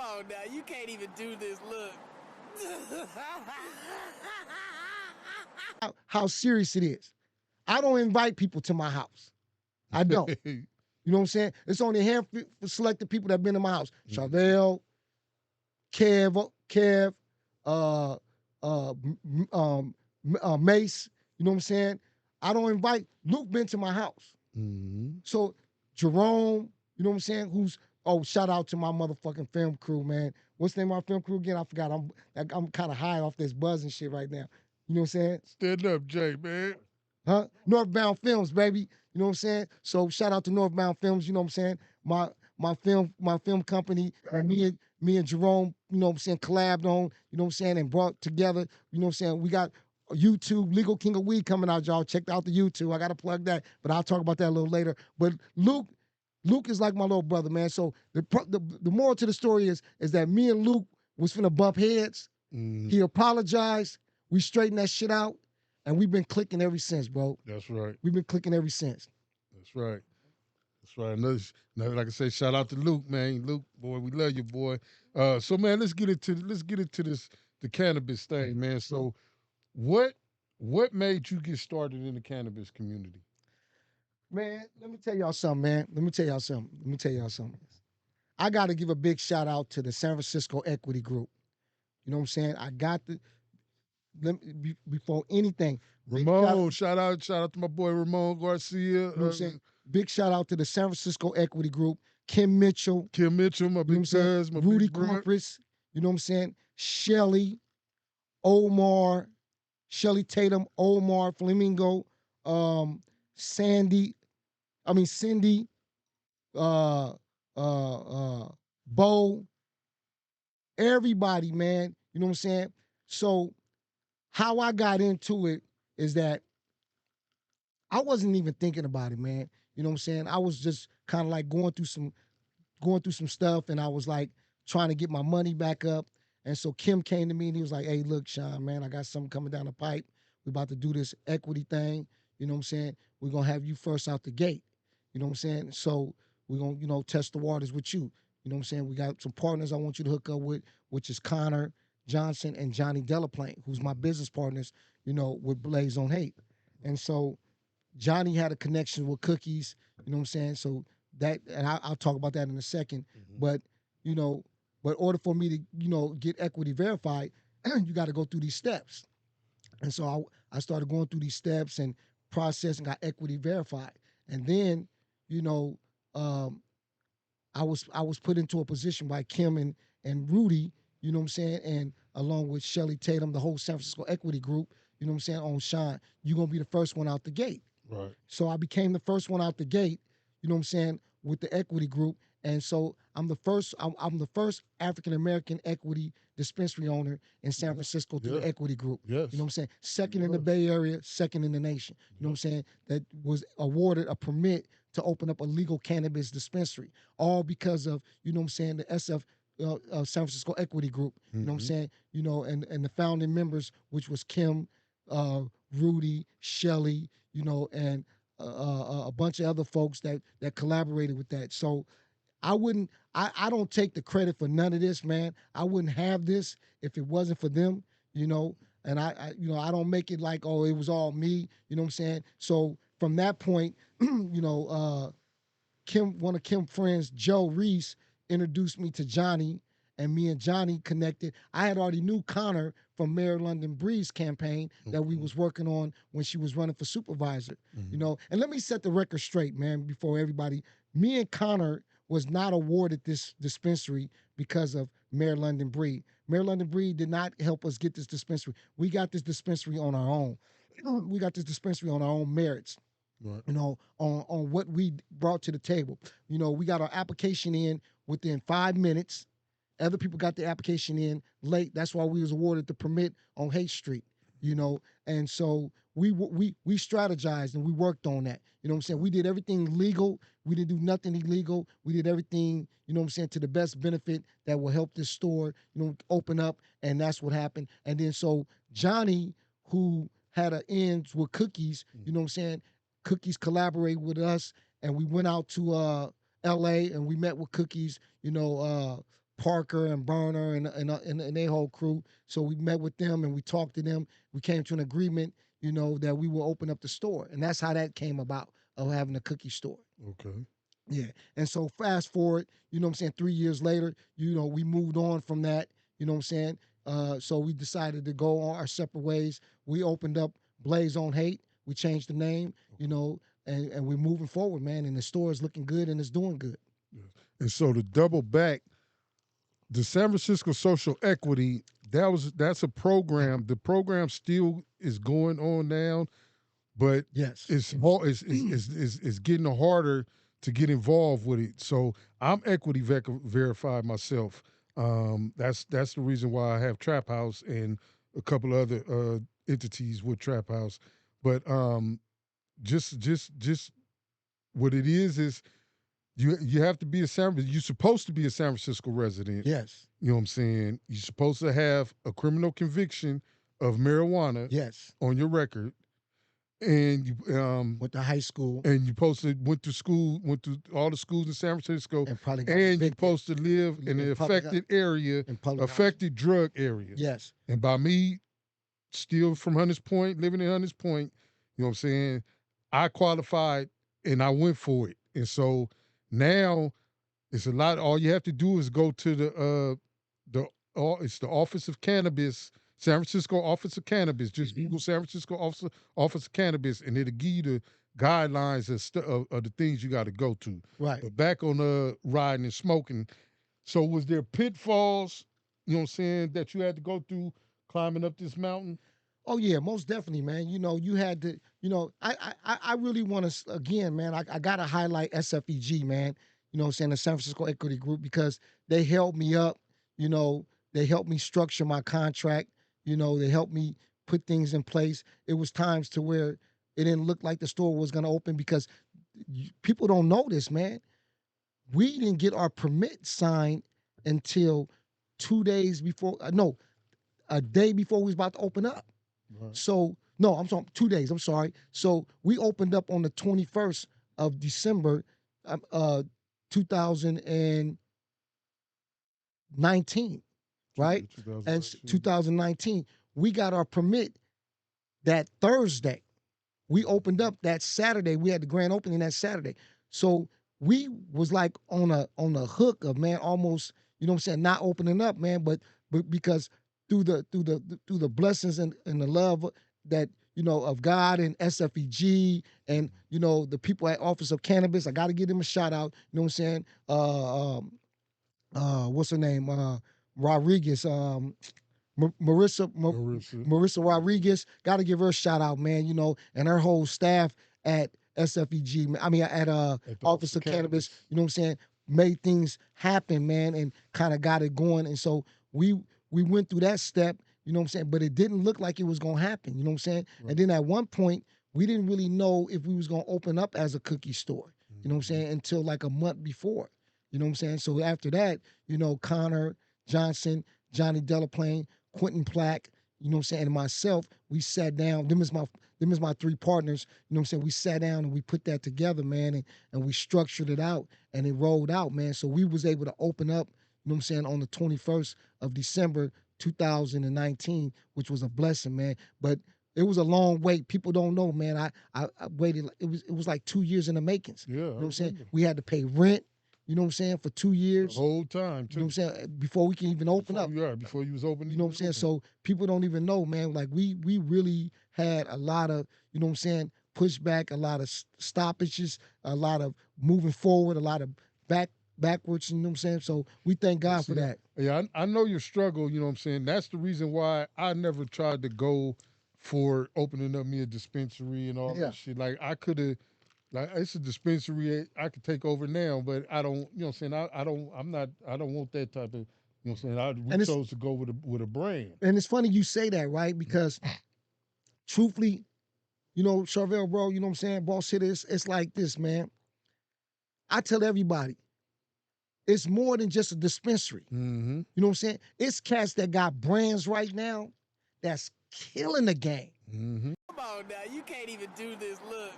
on now, you can't even do this. Look. How serious it is. I don't invite people to my house. I don't. You know what I'm saying? It's only a handful of selected people that have been in my house. Chevelle, Kev, uh, Mace. You know what I'm saying? I don't invite. Luke been to my house. So Jerome, you know what I'm saying? Shout out to my motherfucking film crew, man. What's the name of my film crew again? I forgot. I'm kind of high off this buzz and shit right now. You know what I'm saying? Stand up, Jay, man. Huh? Northbound Films, baby. You know what I'm saying? So shout out to Northbound Films, you know what I'm saying? My film company, and me and Jerome, you know what I'm saying, collabed on, you know what I'm saying, and brought together, you know what I'm saying? We got YouTube, Legal King of Weed coming out, y'all. Check out the YouTube. I gotta plug that, but I'll talk about that a little later. But Luke is like my little brother, man. So the moral to the story is that me and Luke was finna bump heads. He apologized. We straightened that shit out. And we've been clicking ever since, bro. That's right. We've been clicking ever since. That's right. That's right. Another, like I say, shout out to Luke, man. Luke, boy, we love you, boy. So man, let's get into this the cannabis thing, man. So what made you get started in the cannabis community? Man, let me tell y'all something, man. Let me tell y'all something. I got to give a big shout out to the San Francisco Equity Group. You know what I'm saying? I got the before anything. Ramon, shout out to my boy Ramon Garcia. You know what I'm saying? Big shout out to the San Francisco Equity Group, Kim Mitchell, my big cuz, my Rudy big brother. Corpus, you know what I'm saying? Shelly, Omar, Shelly Tatum, Omar, Flamingo, Cindy, Bo, everybody, man. You know what I'm saying? So how I got into it is that I wasn't even thinking about it, man. You know what I'm saying? I was just kind of like going through some stuff, and I was like trying to get my money back up. And so Kim came to me and he was like, "Hey, look, Shawn, man, I got something coming down the pipe. We about to do this equity thing. You know what I'm saying? We're gonna have you first out the gate. You know what I'm saying? So we're gonna, test the waters with you. You know what I'm saying? We got some partners I want you to hook up with, which is Connor Johnson and Johnny Delaplane, who's my business partners, with Blaze on Haight. And so Johnny had a connection with Cookies, you know what I'm saying? So that, and I'll talk about that in a second. But, but in order for me to, get equity verified, you got to go through these steps. And so I started going through these steps and process and got equity verified. And then, I was put into a position by Kim and Rudy, you know what I'm saying, and along with Shelly Tatum, the whole San Francisco Equity Group, you know what I'm saying, on Shawn, you're gonna be the first one out the gate. Right. So I became the first one out the gate, you know what I'm saying, with the equity group. And so I'm the first African American equity dispensary owner in San Francisco through the equity group. Yes. You know what I'm saying? Second in the Bay Area, second in the nation. You know what I'm saying? That was awarded a permit to open up a legal cannabis dispensary. All because of, you know what I'm saying, the SF San Francisco Equity Group. You know what I'm saying? And the founding members, which was Kim, Rudy, Shelly, and a bunch of other folks that collaborated with that. So I don't take the credit for none of this, man. I wouldn't have this if it wasn't for them, and I don't make it like, oh, it was all me, you know what I'm saying? So from that point, one of Kim's friends, Joe Reese, introduced me to Johnny, and me and Johnny connected. I had already knew Connor from Mayor London Bree's campaign that we was working on when she was running for supervisor, And let me set the record straight, man, before everybody. Me and Connor was not awarded this dispensary because of Mayor London Bree. Mayor London Bree did not help us get this dispensary. We got this dispensary on our own. We got this dispensary on our own merits. Right. On what we brought to the table. We got our application in within 5 minutes. Other people got the application in late. That's why we was awarded the permit on Haight Street. And so we strategized and we worked on that. You know what I'm saying? We did everything legal. We didn't do nothing illegal. We did everything, to the best benefit that will help this store, open up. And that's what happened. And then so Johnny, who had an ends with Cookies, you know what I'm saying? Cookies collaborated with us, and we went out to LA and we met with Cookies, Parker and Burner and their whole crew. So we met with them and we talked to them. We came to an agreement, that we will open up the store. And that's how that came about, of having a cookie store. Okay. Yeah. And so fast forward, 3 years later, we moved on from that, you know what I'm saying? So we decided to go on our separate ways. We opened up Blaze on Haight. We changed the name, and we're moving forward, man. And the store is looking good and it's doing good. And so to double back, the San Francisco Social Equity, that's a program. The program still is going on now, but Yes. it's getting harder to get involved with it. So I'm equity verified myself. That's the reason why I have Trap House and a couple other entities with Trap House. But just what it is you have to be you're supposed to be a San Francisco resident. Yes. You know what I'm saying? You're supposed to have a criminal conviction of marijuana Yes. on your record. And you went to high school. And you supposed to went to all the schools in San Francisco. And probably you're supposed to live in an affected area, affected drug area. Yes. And by me still from Hunters Point, living in Hunters Point, you know what I'm saying? I qualified and I went for it. And so now it's a lot. All you have to do is go to it's the Office of Cannabis, San Francisco Office of Cannabis. Just Google San Francisco Office of Cannabis, and it'll give you the guidelines of the things you got to go to. Right. But back on riding and smoking. So was there pitfalls, you know what I'm saying, that you had to go through climbing up this mountain? Oh yeah, most definitely, man. You had to, I really want to, again, man, I got to highlight SFEG, man. You know what I'm saying, the San Francisco Equity Group, because they held me up, they helped me structure my contract, they helped me put things in place. It was times to where it didn't look like the store was going to open, because people don't know this, man. We didn't get our permit signed until 2 days before, no, a day before we was about to open up. Right. So, no, I'm sorry, 2 days, I'm sorry. So we opened up on the 21st of December, 2019, right? 2019. And 2019, we got our permit that Thursday. We opened up that Saturday. We had the grand opening that Saturday. So we was like on a hook of, man, almost, not opening up, man, but because through the blessings and the love that, of God and SFEG and, the people at Office of Cannabis, I got to give them a shout out. You know what I'm saying? What's her name? Rodriguez. Marissa Rodriguez. Got to give her a shout out, man. And her whole staff at SFEG. I mean, at Office of Cannabis. You know what I'm saying? Made things happen, man, and kind of got it going. And so we went through that step, you know what I'm saying? But it didn't look like it was going to happen, you know what I'm saying? Right. And then at one point, we didn't really know if we was going to open up as a cookie store, you know what I'm saying, until like a month before, you know what I'm saying? So after that, Connor Johnson, Johnny Delaplane, Quentin Plack, you know what I'm saying, and myself, we sat down. Them is my three partners, you know what I'm saying? We sat down and we put that together, man, and we structured it out, and it rolled out, man. So we was able to open up, you know what I'm saying, on the 21st of December, 2019, which was a blessing, man. But it was a long wait. People don't know, man. I waited. It was like 2 years in the makings. Yeah, you know what I'm saying? We had to pay rent, you know what I'm saying, for 2 years. The whole time, too. You know what I'm saying? Before we can even open up. Yeah, before you was opening. You know what I'm saying? So people don't even know, man. Like we really had a lot of, you know what I'm saying, pushback, a lot of stoppages, a lot of moving forward, a lot of backwards, you know what I'm saying? So we thank God for that. Yeah, I know your struggle, you know what I'm saying? That's the reason why I never tried to go for opening up me a dispensary and all that shit. Like I could have, like it's a dispensary I could take over now, but I don't, you know what I'm saying? I don't want that type of, you know what I'm saying? We chose to go with a brand. And it's funny you say that, right? Because truthfully, Charvel, bro, you know what I'm saying? Boss Hitter, it's like this, man. I tell everybody, it's more than just a dispensary. Mm-hmm. You know what I'm saying? It's cats that got brands right now that's killing the game. Mm-hmm. Come on now, you can't even do this. Look.